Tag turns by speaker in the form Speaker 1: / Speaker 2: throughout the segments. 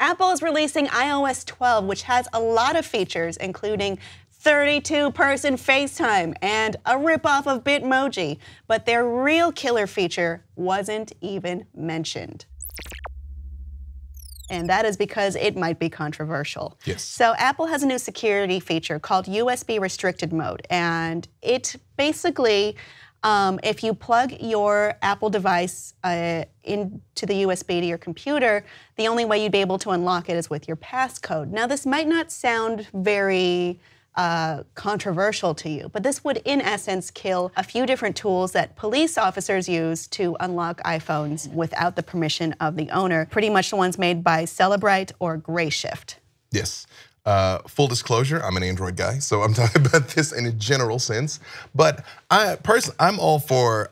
Speaker 1: Apple is releasing iOS 12, which has a lot of features, including 32-person FaceTime and a ripoff of Bitmoji. But their real killer feature wasn't even mentioned. And that is because it might be controversial.
Speaker 2: Yes.
Speaker 1: So Apple has a new security feature called USB restricted mode. And it basically, if you plug your Apple device into the USB to your computer, the only way you'd be able to unlock it is with your passcode. Now, this might not sound very controversial to you, but this would in essence kill a few different tools that police officers use to unlock iPhones without the permission of the owner, pretty much the ones made by Cellebrite or Grayshift.
Speaker 2: Yes. Full disclosure, I'm an Android guy, so I'm talking about this in a general sense. But I'm all for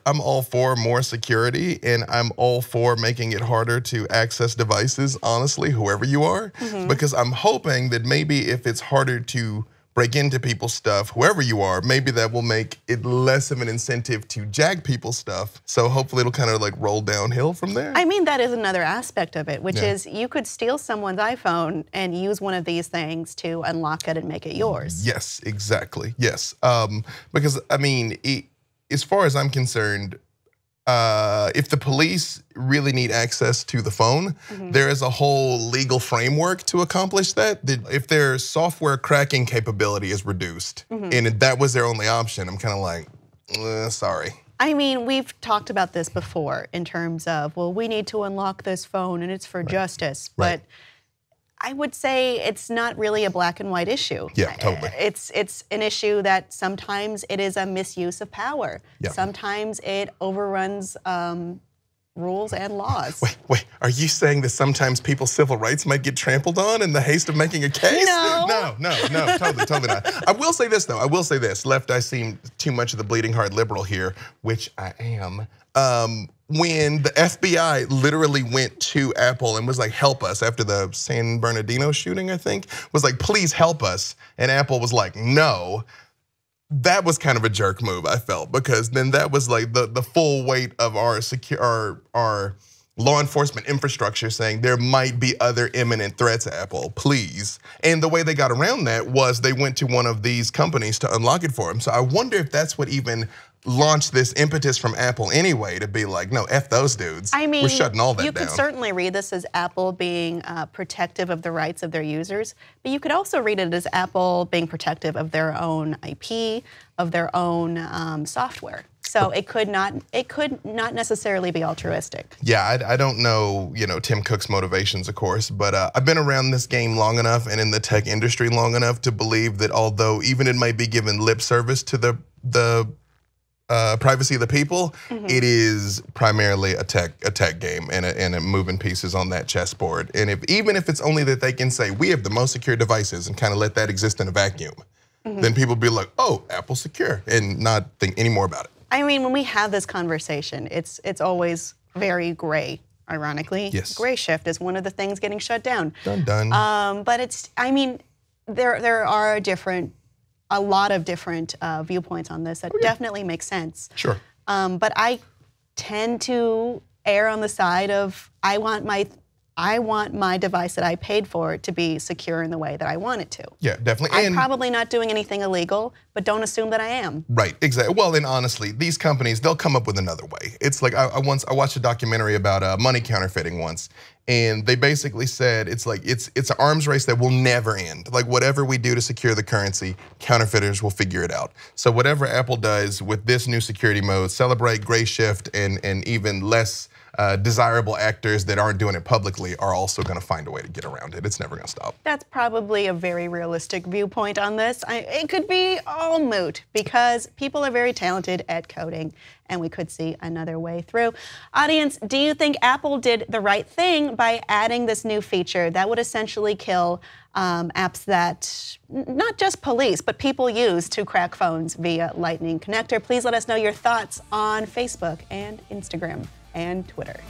Speaker 2: more security, and I'm all for making it harder to access devices, honestly, whoever you are, because I'm hoping that maybe if it's harder to break into people's stuff, whoever you are, maybe that will make it less of an incentive to jag people's stuff. So hopefully it'll kind of like roll downhill from there.
Speaker 1: I mean, that is another aspect of it, which is you could steal someone's iPhone and use one of these things to unlock it and make it yours.
Speaker 2: Yes, exactly, yes. Because I mean, as far as I'm concerned, if the police really need access to the phone, there is a whole legal framework to accomplish that. If their software cracking capability is reduced, and that was their only option, I'm kind of like, sorry.
Speaker 1: I mean, we've talked about this before in terms of, well, we need to unlock this phone and it's for justice, but I would say it's not really a black and white issue.
Speaker 2: Yeah, totally.
Speaker 1: It's an issue that sometimes it is a misuse of power.
Speaker 2: Yeah.
Speaker 1: Sometimes it overruns rules and laws.
Speaker 2: Wait, are you saying that sometimes people's civil rights might get trampled on in the haste of making a case?
Speaker 1: No.
Speaker 2: No, totally not. I will say this though, left I seem too much of the bleeding heart liberal here, which I am. When the FBI literally went to Apple and was like, help us, after the San Bernardino shooting, I think, was like, please help us. And Apple was like, no. That was kind of a jerk move, I felt, because then that was like the full weight of our law enforcement infrastructure saying there might be other imminent threats, Apple, please. And the way they got around that was they went to one of these companies to unlock it for them. So I wonder if that's what even launched this impetus from Apple anyway, to be like, no, F those dudes.
Speaker 1: I mean,
Speaker 2: we're shutting all that down.
Speaker 1: You could certainly read this as Apple being protective of the rights of their users, but you could also read it as Apple being protective of their own IP, of their own software. So it could not necessarily be altruistic.
Speaker 2: Yeah, I don't know, Tim Cook's motivations, of course, but I've been around this game long enough and in the tech industry long enough to believe that although even it might be given lip service to the privacy of the people, it is primarily a tech game and a moving pieces on that chessboard. And even if it's only that they can say we have the most secure devices and kind of let that exist in a vacuum, then people be like, oh, Apple's secure, and not think any more about it.
Speaker 1: I mean, when we have this conversation, it's always very gray. Ironically,
Speaker 2: yes.
Speaker 1: Grayshift is one of the things getting shut down.
Speaker 2: Done.
Speaker 1: But I mean, there are a lot of different viewpoints on this that definitely make sense.
Speaker 2: Sure.
Speaker 1: But I tend to err on the side of I want my device that I paid for to be secure in the way that I want it to.
Speaker 2: Yeah, definitely.
Speaker 1: I'm probably not doing anything illegal, but don't assume that I am.
Speaker 2: Right, exactly. Well, and honestly, these companies, they'll come up with another way. It's like I watched a documentary about money counterfeiting once, and they basically said it's an arms race that will never end. Like whatever we do to secure the currency, counterfeiters will figure it out. So whatever Apple does with this new security mode, Cellebrite, Grayshift, and even less desirable actors that aren't doing it publicly are also going to find a way to get around it. It's never going to stop.
Speaker 1: That's probably a very realistic viewpoint on this. It could be all moot because people are very talented at coding and we could see another way through. Audience, do you think Apple did the right thing by adding this new feature that would essentially kill apps that not just police, but people use to crack phones via Lightning Connector? Please let us know your thoughts on Facebook and Instagram and Twitter.